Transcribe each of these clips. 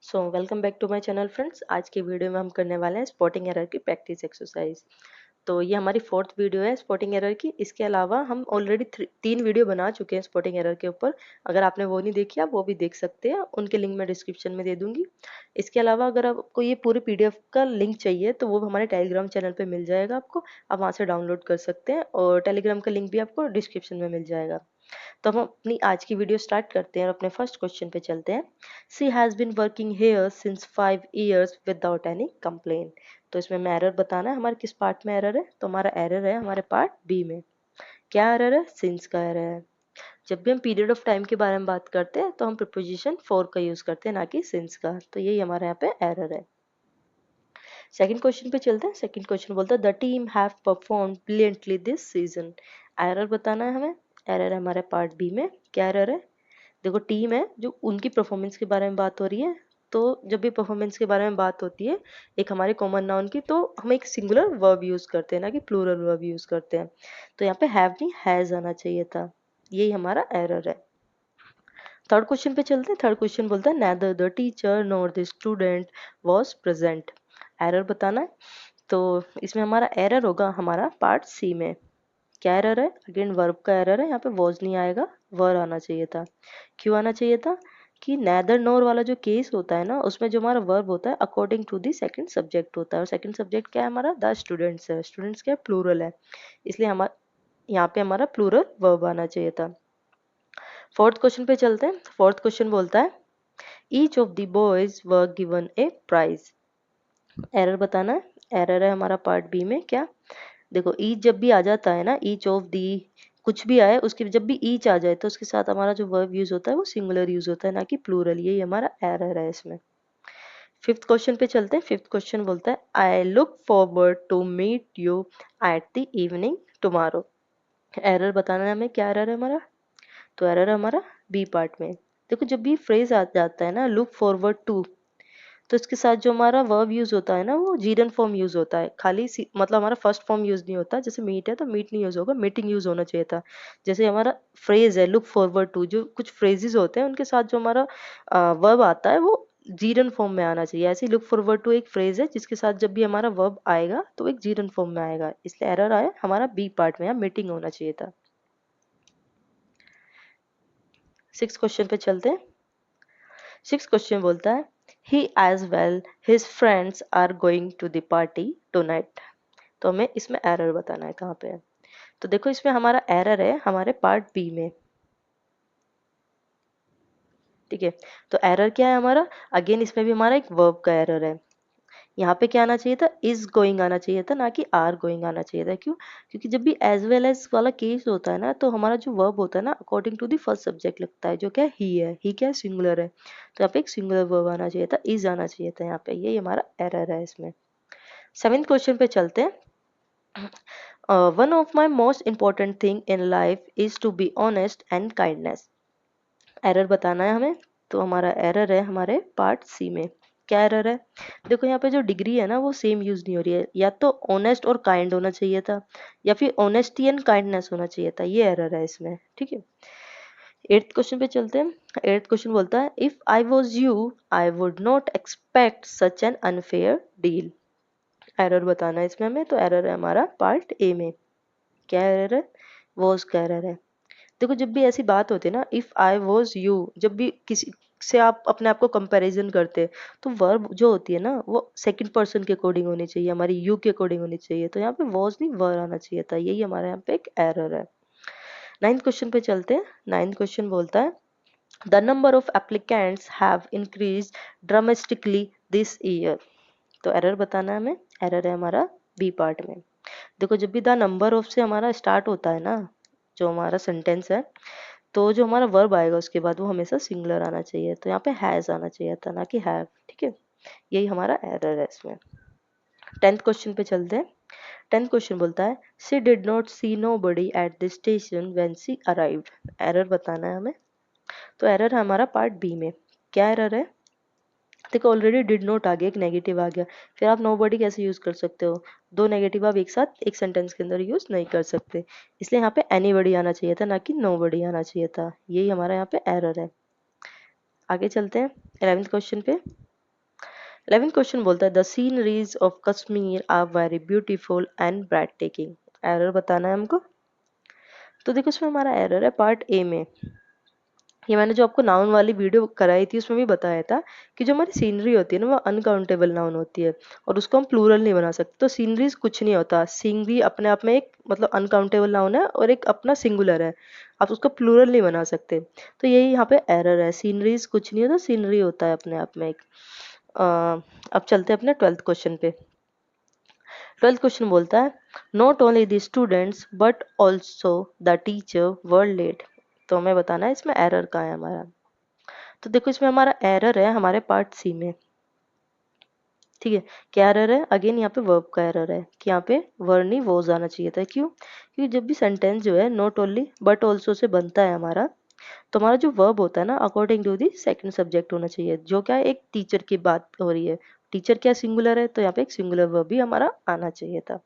So welcome back to my channel friends. आज की video में हम करने वाले हैं स्पॉटिंग एरर की प्रैक्टिस एक्सरसाइज। तो ये हमारी फोर्थ वीडियो है स्पॉटिंग एरर की। इसके अलावा हम ऑलरेडी 3 वीडियो बना चुके हैं स्पॉटिंग एरर के ऊपर। अगर आपने वो नहीं देखी आप वो भी देख सकते हैं, उनके लिंक मैं डिस्क्रिप्शन में दे दूंगी। इसके अलावा अगर आपको ये पूरी पीडीएफ का लिंक चाहिए तो वो हमारे टेलीग्राम चैनल पे मिल जाएगा आपको। आप वहाँ से डाउनलोड कर सकते हैं और टेलीग्राम का लिंक भी आपको डिस्क्रिप्शन में मिल जाएगा। तो हम अपनी आज की वीडियो स्टार्ट करते हैं और अपने फर्स्ट क्वेश्चन पे चलते हैं। She has been working here since 5 years without any complain. तो इसमें हमें एरर बताना है, हमारे किस पार्ट में एरर है। तो हमारा एरर है हमारे पार्ट बी में। क्या एरर है? सिंस का एरर है। जब भी हम पीरियड ऑफ टाइम के बारे में बात करते हैं तो हम प्रीपोजिशन फॉर का यूज करते हैं, ना कि सिंस का। तो यही हमारे यहाँ पे एरर है। सेकंड क्वेश्चन पे चलते हैं। सेकंड क्वेश्चन बोलता है the team have perform brilliantly this season. Error बताना है हमें। एरर है हमारे पार्ट बी में। क्या एरर है? देखो, टीम है जो उनकी परफॉर्मेंस के बारे में बात हो रही है। तो जब भी परफॉर्मेंस के बारे में बात होती है एक हमारे कॉमन नाउन की, तो हम एक सिंगुलर वर्ब यूज करते हैं, ना कि प्लूरल वर्ब यूज करते हैं। तो यहाँ पे हैव नहीं हैज आना चाहिए था। यही हमारा एरर है। थर्ड क्वेश्चन पे चलते हैं। थर्ड क्वेश्चन बोलता है neither the teacher nor the student was present। Error बताना है। तो इसमें हमारा एरर होगा हमारा पार्ट सी में। क्या एरर है? अगेन वर्ब का एरर है। यहाँ पे वॉज नहीं आएगा, वर आना चाहिए था। क्यों आना चाहिए था? कि नेदर नोर वाला जो केस होता है ना, उसमें जो हमारा वर्ब होता है according to the second subject होता है। और सेकंड सब्जेक्ट क्या है हमारा? द स्टूडेंट्स है। स्टूडेंट्स क्या है? प्लूरल है। इसलिए हमारा यहाँ पे हमारा प्लूरल वर्ब आना चाहिए था। फोर्थ क्वेश्चन पे चलते हैं। फोर्थ क्वेश्चन बोलता है each of the boys were given a prize. Error बताना है। एरर है हमारा पार्ट बी में। क्या? देखो, ईच जब भी आ जाता है ना, ईच ऑफ दी कुछ भी आए, उसके जब भी ईच आ जाए तो उसके साथ हमारा जो वर्ब यूज होता है वो सिंगुलर यूज होता है, ना कि प्लूरल। यही हमारा एरर है इसमें। फिफ्थ क्वेश्चन पे चलते हैं। फिफ्थ क्वेश्चन बोलता है I look forward to meet you at the evening tomorrow. Error बताना है हमें। क्या एरर है हमारा? तो एरर है हमारा बी पार्ट में। देखो, जब भी फ्रेज आ जाता है ना लुक फॉरवर्ड टू, तो इसके साथ जो हमारा वर्ब यूज होता है ना वो जीरन फॉर्म यूज होता है। खाली मतलब हमारा फर्स्ट फॉर्म यूज नहीं होता। जैसे मीट है तो मीट नहीं यूज होगा, मीटिंग यूज होना चाहिए था। जैसे हमारा फ्रेज है लुक फॉरवर्ड टू, जो कुछ फ्रेजेस होते हैं उनके साथ जो हमारा वर्ब आता है वो जीरन फॉर्म में आना चाहिए। ऐसे लुक फॉरवर्ड टू एक फ्रेज है जिसके साथ जब भी हमारा वर्ब आएगा तो एक जीरन फॉर्म में आएगा। इसलिए एरर आया हमारा बी पार्ट में, यहाँ मीटिंग होना चाहिए था। सिक्स क्वेश्चन पे चलते हैं। सिक्स क्वेश्चन बोलता है he as well his friends are going to the party tonight. तो हमें इसमें एरर बताना है कहाँ पे है। तो देखो, इसमें हमारा एरर है हमारे पार्ट बी में। ठीक है। तो एरर क्या है हमारा? अगेन इसमें भी हमारा एक वर्ब का एरर है। यहाँ पे क्या आना चाहिए था? इज गोइंग आना चाहिए था, ना कि आर गोइंग आना चाहिए था। क्यों? क्योंकि जब भी एज वेल एज वाला केस होता है ना, तो हमारा जो वर्ब होता है ना according to the first subject लगता है, जो क्या है? ही है। ही क्या है? सिंगुलर है। तो यहाँ पे एक सिंगुलर वर्ब आना चाहिए था, इज आना चाहिए था यहाँ पे। यही हमारा एरर है इसमें। सेवेंथ क्वेश्चन पे चलते हैं। One of my most important thing in life is to be honest and kindness। Error बताना है हमें। तो हमारा एरर है हमारे पार्ट सी में। क्या एरर है? देखो, यहाँ पे जो डिग्री है ना वो सेम यूज नहीं हो रही है। या तो ऑनेस्ट और काइंड होना चाहिए था, या फिर ऑनेस्टी एंड काइंडनेस होना चाहिए था। ये एरर है इसमें। ठीक है। एट्थ क्वेश्चन पे चलते हैं। एट्थ क्वेश्चन बोलता है if I was you I would not expect such an unfair deal. Error बताना है इसमें हमें। तो एरर है हमारा पार्ट ए में। क्या एरर है? वॉज का एरर है। देखो, जब भी ऐसी बात होती है ना, इफ आई वॉज यू, जब भी किसी से आप अपने आप को कंपैरिजन करते हैं तो वर्ब जो होती है ना वो सेकंड पर्सन के अकॉर्डिंग होनी चाहिए, हमारी यू के अकॉर्डिंग होनी चाहिए। तो यहाँ पे वॉज नहीं वर आना चाहिए था। यही हमारे यहाँ पे एक एरर है। नाइन्थ क्वेश्चन पे चलते हैं। नाइन्थ क्वेश्चन बोलता है the number of applicants have increase dramatically this year. तो एरर बताना है हमें। एरर है हमारा बी पार्ट में। देखो, जब भी द नंबर ऑफ से हमारा स्टार्ट होता है ना, जो हमारा सेंटेंस है, तो जो हमारा वर्ब आएगा उसके बाद वो हमेशा सिंगुलर आना चाहिए। तो यहाँ पे हैज आना चाहिए था, ना कि हैव। ठीक है। यही हमारा एरर है इसमें। टेंथ क्वेश्चन पे चलते हैं। टेंथ क्वेश्चन बोलता है she did not see nobody at the station when she arrived. Error बताना है हमें। तो एरर है हमारा पार्ट बी में। क्या एरर है? देखो, ऑलरेडी डिड नॉट आ गया, एक नेगेटिव आ गया, फिर आप नो बडी कैसे यूज कर सकते हो? दो नेगेटिव आप एक साथ एक सेंटेंस के अंदर यूज नहीं कर सकते। इसलिए यहाँ पे एनी बडी आना चाहिए था, ना कि नो बडी आना चाहिए था। यही हमारा यहाँ पे एरर है। आगे चलते हैं 11th क्वेश्चन पे। 11 क्वेश्चन बोलता है the sceneries of Kashmir are very beautiful and bright taking. Error बताना है हमको। तो देखो इसमें हमारा एरर है पार्ट ए में। ये मैंने जो आपको नाउन वाली वीडियो कराई थी उसमें भी बताया था कि जो हमारी सीनरी होती है ना वो अनकाउंटेबल नाउन होती है और उसको हम प्लूरल नहीं बना सकते। तो सीनरीज कुछ नहीं होता, सीनरी अपने आप में एक मतलब अनकाउंटेबल नाउन है और एक अपना सिंगुलर है, आप उसको प्लूरल नहीं बना सकते। तो यही यहाँ पे एरर है, सीनरीज कुछ नहीं होता, सीनरी होता है अपने आप में एक। अब चलते हैं अपने 12th क्वेश्चन पे। 12th क्वेश्चन बोलता है not only the students but also the teacher were late. तो हमें बताना है इसमें एरर कहाँ है हमारा। तो देखो इसमें हमारा एरर है हमारे पार्ट सी में। ठीक है, क्या एरर है? अगेन यहाँ पे वर्ब का एरर है कि यहाँ पे वर नहीं वोज आना चाहिए था। क्यों? क्योंकि जब भी सेंटेंस जो है not only but also say बनता है हमारा, तो हमारा जो वर्ब होता है ना according to the second subject होना चाहिए, जो क्या है एक टीचर की बात हो रही है। टीचर क्या सिंगुलर है, तो यहाँ पे एक सिंगुलर वर्ब भी हमारा आना चाहिए था।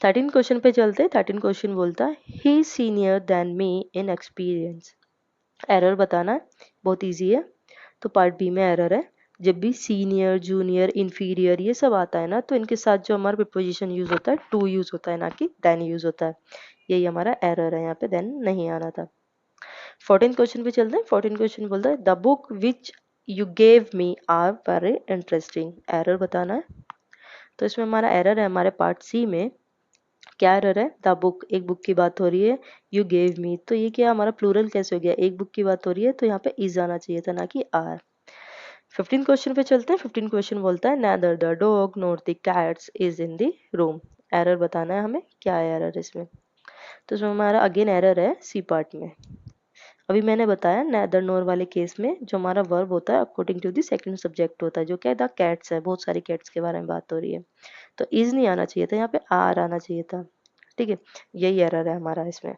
13 क्वेश्चन पे चलते हैं। 13 क्वेश्चन बोलता है he senior than me in experience. Error बताना है, बहुत इजी है। तो पार्ट बी में एरर है, जब भी सीनियर जूनियर इंफीरियर ये सब आता है ना तो इनके साथ जो हमारा प्रिपोजिशन यूज होता है टू यूज होता है, ना कि देन यूज होता है। यही हमारा एरर है, यहाँ पे देन नहीं आना था। 14 क्वेश्चन पे चलते हैं। 14 क्वेश्चन बोलता है the book which you gave me are very interesting. Error बताना है। तो इसमें हमारा एरर है हमारे पार्ट सी में। क्या एरर है? द बुक, एक बुक की बात हो रही है, यू गेव मी, तो ये क्या हमारा प्लूरल कैसे हो गया? एक बुक की बात हो रही है तो यहाँ पे इज आना चाहिए था, ना कि आर। 15 क्वेश्चन पे चलते हैं। 15 क्वेश्चन बोलता है neither the dog nor the cats is in the room. Error बताना है हमें, क्या है एरर इसमें। तो इसमें हमारा अगेन एरर है सी पार्ट में। अभी मैंने बताया नेदर नोर वाले केस में जो हमारा वर्ब होता है according to the second subject होता है, जो क्या है द कैट्स है, बहुत सारी कैट्स के बारे में बात हो रही है। तो इज नहीं आना चाहिए था, यहाँ पे आर आना चाहिए था। ठीक है, यही एरर है हमारा इसमें।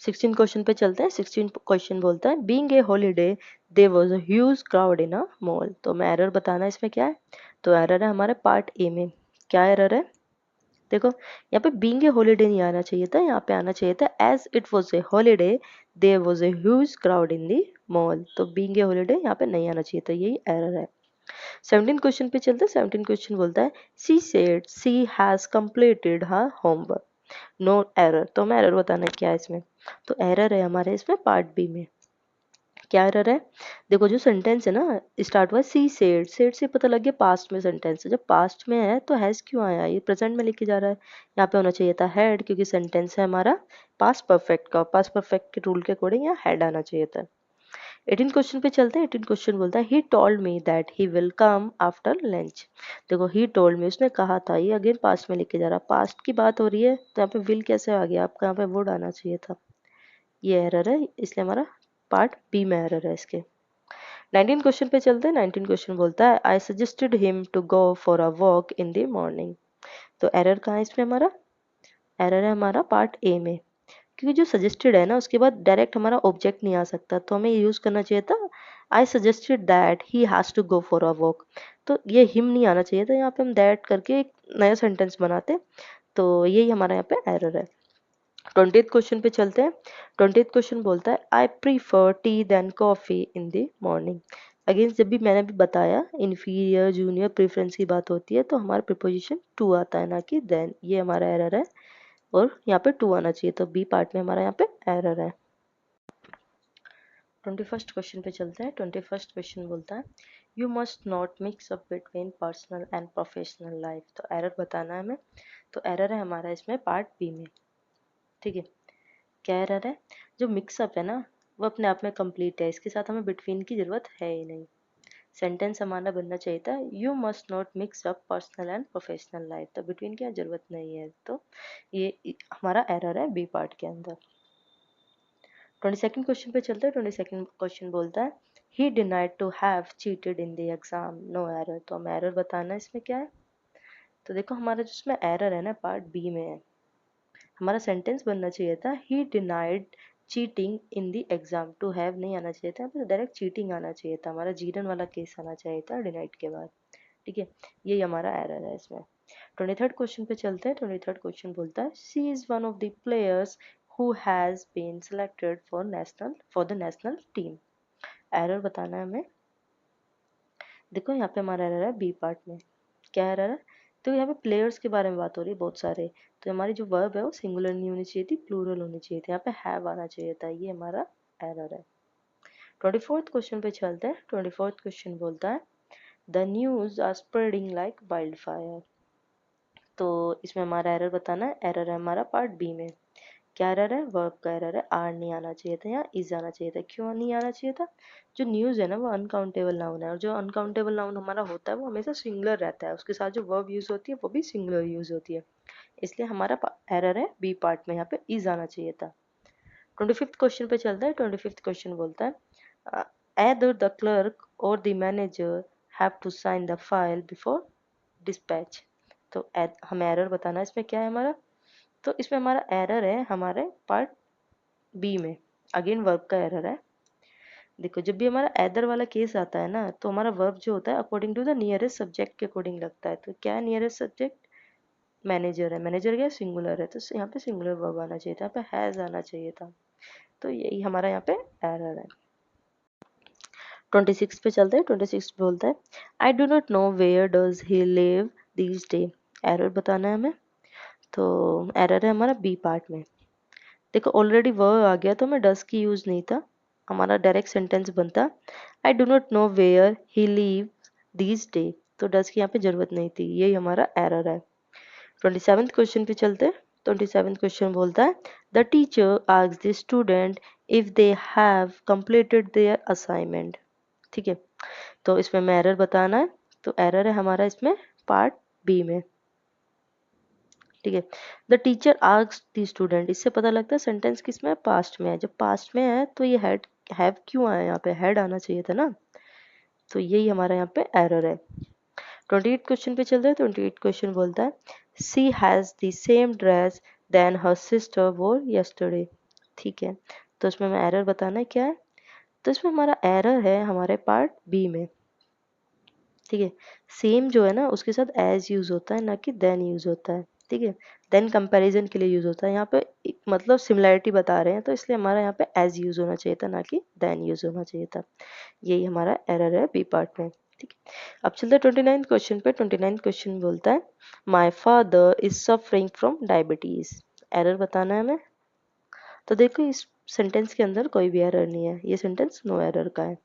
16 क्वेश्चन पे चलते हैं। 16 क्वेश्चन बोलता है being a holiday there was a huge crowd in a mall. तो मैं एरर बताना है इसमें क्या है। तो एरर है हमारे पार्ट ए में। क्या एरर है? देखो यहाँ पे बीइंग ए हॉलीडे नहीं आना चाहिए था, यहाँ पे आना चाहिए था as it was a holiday there was a huge crowd in the mall. तो बीइंग ए हॉलीडे यहाँ पे नहीं आना चाहिए था, यही एरर है। 17 क्वेश्चन पे चलते हैं। 17 क्वेश्चन बोलता है she said she has completed her homework. No error. तो हमें एरर बताना है क्या है इसमें। तो एरर है हमारे इसमें पार्ट बी में। क्या एरर है? देखो जो सेंटेंस है ना स्टार्ट हुआ सी सेड, सेड से पता लग गया पास्ट में सेंटेंस है, जब पास्ट में है तो हैज क्यों आया, ये प्रेजेंट में लिखे जा रहा है। यहाँ पे होना चाहिए था हैड, क्योंकि सेंटेंस है हमारा पास्ट परफेक्ट का, पास्ट परफेक्ट के रूल के अकॉर्डिंग यहाँ हैड आना चाहिए था। 18 क्वेश्चन पे चलते हैं। 18 क्वेश्चन बोलता है he told me that he will come after lunch. देखो ही टोल्ड मी, उसने कहा था, ये अगेन पास्ट में लिखे जा रहा है, पास्ट की बात हो रही है तो यहाँ पे विल कैसे आ गया आपका, यहाँ पे वुड आना चाहिए था। ये एरर है, इसलिए हमारा पार्ट बी में एरर है इसके। 19 क्वेश्चन पे चलते हैं। 19 क्वेश्चन बोलता है I suggested him to go for a walk in the morning. तो एरर कहाँ है इसमें हमारा? एरर है हमारा पार्ट ए में, क्योंकि जो सजेस्टेड है ना उसके बाद डायरेक्ट हमारा ऑब्जेक्ट नहीं आ सकता, तो हमें यूज करना चाहिए था I suggested that he has to go for a walk. तो ये हिम नहीं आना चाहिए था, यहाँ पे हम दैट करके एक नया सेंटेंस बनाते। तो यही हमारा यहाँ पे एरर है। 20th क्वेश्चन पे चलते हैं। 20th क्वेश्चन बोलता है I prefer tea then coffee in the morning. Again जब भी मैंने भी बताया इन्फीरियर जूनियर प्रेफरेंस की बात होती है तो हमारा प्रिपोजिशन टू आता है, ना कि देन। ये हमारा एरर है और यहाँ पे टू आना चाहिए, तो बी पार्ट में हमारा यहाँ पे एरर है। 21st क्वेश्चन पे चलते हैं। 21st क्वेश्चन बोलता है you must not mix up between personal and professional life. तो एरर बताना है हमें। तो एरर है हमारा इसमें पार्ट बी में। ठीक है, क्या एरर है? जो मिक्सअप है ना वो अपने आप में कंप्लीट है, इसके साथ हमें बिटवीन की जरूरत है ही नहीं। सेंटेंस हमारा बनना चाहिए था you must not mix up personal and professional life, तो बिटवीन की जरूरत नहीं है, तो ये हमारा एरर है बी पार्ट के अंदर। 22nd क्वेश्चन पे चलते हैं। 22nd क्वेश्चन बोलता है he denied to have cheated in the exam, no error. तो हम एरर बताना है इसमें क्या है। तो देखो हमारा जिसमें एरर है ना पार्ट बी में है, हमारा सेंटेंस बनना चाहिए था he denied cheating in the exam, to have नहीं आना चाहिए था, तो डायरेक्ट चीटिंग आना चाहिए था, हमारा जीरन वाला केस आना चाहिए था डिनाइड के बाद। ठीक है, यही हमारा एरर है इसमें। 23rd क्वेश्चन पे चलते हैं। 23rd क्वेश्चन बोलता है she is one of the players who has been selected for the national team. Error बताना है हमें। देखो यहाँ पे हमारा एरर है बी पार्ट में। क्या एरर है? तो यहाँ पे प्लेयर्स के बारे में बात हो रही है बहुत सारे, तो हमारी जो वर्ब है वो सिंगुलर नहीं होनी चाहिए थी, प्लूरल होनी चाहिए थी, यहाँ पे हैव आना चाहिए था, ये हमारा एरर है। 24th क्वेश्चन पे चलते हैं। 24th क्वेश्चन बोलता है the news are spreading like wildfire. तो इसमें हमारा एरर बताना है। एरर है हमारा पार्ट बी में। क्या एरर है? वर्ब का एरर है, आर नहीं आना चाहिए था, यहाँ इज आना चाहिए था। क्यों नहीं आना चाहिए था? जो न्यूज है ना वो अनकाउंटेबल नाउन है, और जो अनकाउंटेबल नाउन हमारा होता है वो हमेशा सिंगुलर रहता है, उसके साथ जो वर्ब यूज होती है वो भी सिंगुलर यूज होती है, इसलिए हमारा एरर है बी पार्ट में, यहाँ पे इज आना चाहिए था। 25th क्वेश्चन पे चलता है। 25th क्वेश्चन बोलता है either the clerk or the manager have to sign the file before dispatch। तो हमें एरर बताना है इसमें क्या है हमारा। तो इसमें हमारा एरर है हमारे पार्ट बी में, अगेन वर्ब का एरर है। देखो जब भी हमारा एदर वाला केस आता है ना, तो हमारा वर्ब जो होता है according to the nearest subject के अकॉर्डिंग लगता है। तो क्या है नियरेस्ट सब्जेक्ट? मैनेजर है। मैनेजर क्या सिंगुलर है, तो यहाँ पे सिंगुलर वर्ब आना चाहिए था, यहाँ पे हैज आना चाहिए था। तो यही हमारा यहाँ पे एरर है। 26 पे चलते हैं। 26 बोलता है I do not know where does he live this day. Error बताना है हमें। तो एरर है हमारा बी पार्ट में। देखो ऑलरेडी वर्ब आ गया तो हमें डज की यूज नहीं था, हमारा डायरेक्ट सेंटेंस बनता I do not know where he live this day. तो डज की यहाँ पे जरूरत नहीं थी, यही हमारा एरर है। 27th क्वेश्चन पे चलते हैं। 27th क्वेश्चन बोलता है the teacher asks the student if they have completed there assignment. ठीक है, तो इसमें हमें एरर बताना है। तो एरर है हमारा इसमें पार्ट बी में। ठीक है, the teacher asked the student, इससे पता लगता है सेंटेंस किस में है, पास्ट में है। जब पास्ट में है तो ये हैड हैव क्यों आया, यहाँ पे हैड आना चाहिए था ना, तो यही हमारा यहाँ पे एरर है। 28 क्वेश्चन पे चलते हैं। 28 क्वेश्चन बोलता है she has the same dress than her sister wore yesterday. ठीक है, तो इसमें हमें एरर बताना है क्या है। तो इसमें हमारा एरर है हमारे पार्ट बी में। ठीक है, सेम जो है ना उसके साथ एज यूज होता है, ना कि देन यूज होता है। ठीक है, देन कंपैरिजन के लिए यूज होता है, यहाँ पे मतलब सिमिलैरिटी बता रहे हैं, तो इसलिए हमारा यहाँ पे एज यूज होना चाहिए था, ना कि देन यूज होना चाहिए था। यही हमारा एरर है बी पार्ट में। ठीक है, अब चलते हैं 29 क्वेश्चन पे। 29 क्वेश्चन बोलता है my father is suffering from diabetes. Error बताना है हमें। तो देखो इस सेंटेंस के अंदर कोई भी एरर नहीं है, ये सेंटेंस नो एरर का है।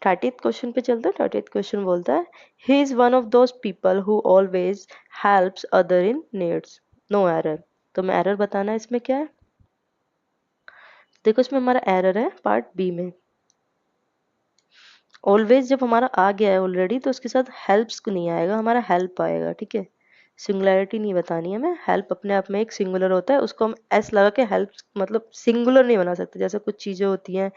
30th क्वेश्चन पे चलते हैं। 30th क्वेश्चन बोलता है he is one of those people who always helps other in needs. No error. तो मैं एरर बताना है इसमें क्या है। देखो इसमें हमारा एरर है पार्ट बी में। ऑलवेज जब हमारा आ गया है ऑलरेडी तो उसके साथ हेल्प्स को नहीं आएगा, हमारा हेल्प आएगा। ठीक है, सिंगुलैरिटी नहीं बतानी है हमें। हेल्प अपने आप में एक सिंगुलर होता है, उसको हम एस लगा के हेल्प मतलब सिंगुलर नहीं बना सकते। जैसे कुछ चीजें होती हैं,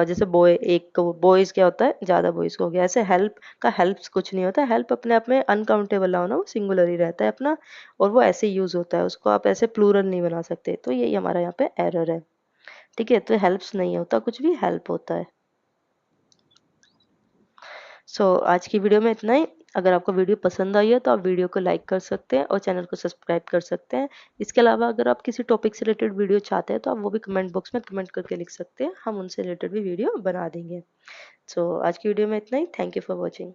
जैसे बॉय, एक बॉयज क्या होता है, ज्यादा बॉयज को हो गया, ऐसे हेल्प का हेल्प्स कुछ नहीं होता। हेल्प अपने आप में अनकाउंटेबल ना होना, वो सिंगुलर ही रहता है अपना, और वो ऐसे यूज होता है, उसको आप ऐसे प्लूरल नहीं बना सकते। तो यही हमारा यहाँ पे एरर है। ठीक है, तो हेल्प्स नहीं होता कुछ भी, हेल्प होता है। आज की वीडियो में इतना ही। अगर आपको वीडियो पसंद आई है तो आप वीडियो को लाइक कर सकते हैं और चैनल को सब्सक्राइब कर सकते हैं। इसके अलावा अगर आप किसी टॉपिक से रिलेटेड वीडियो चाहते हैं तो आप वो भी कमेंट बॉक्स में कमेंट करके लिख सकते हैं, हम उनसे रिलेटेड भी वीडियो बना देंगे। आज की वीडियो में इतना ही। Thank you for watching.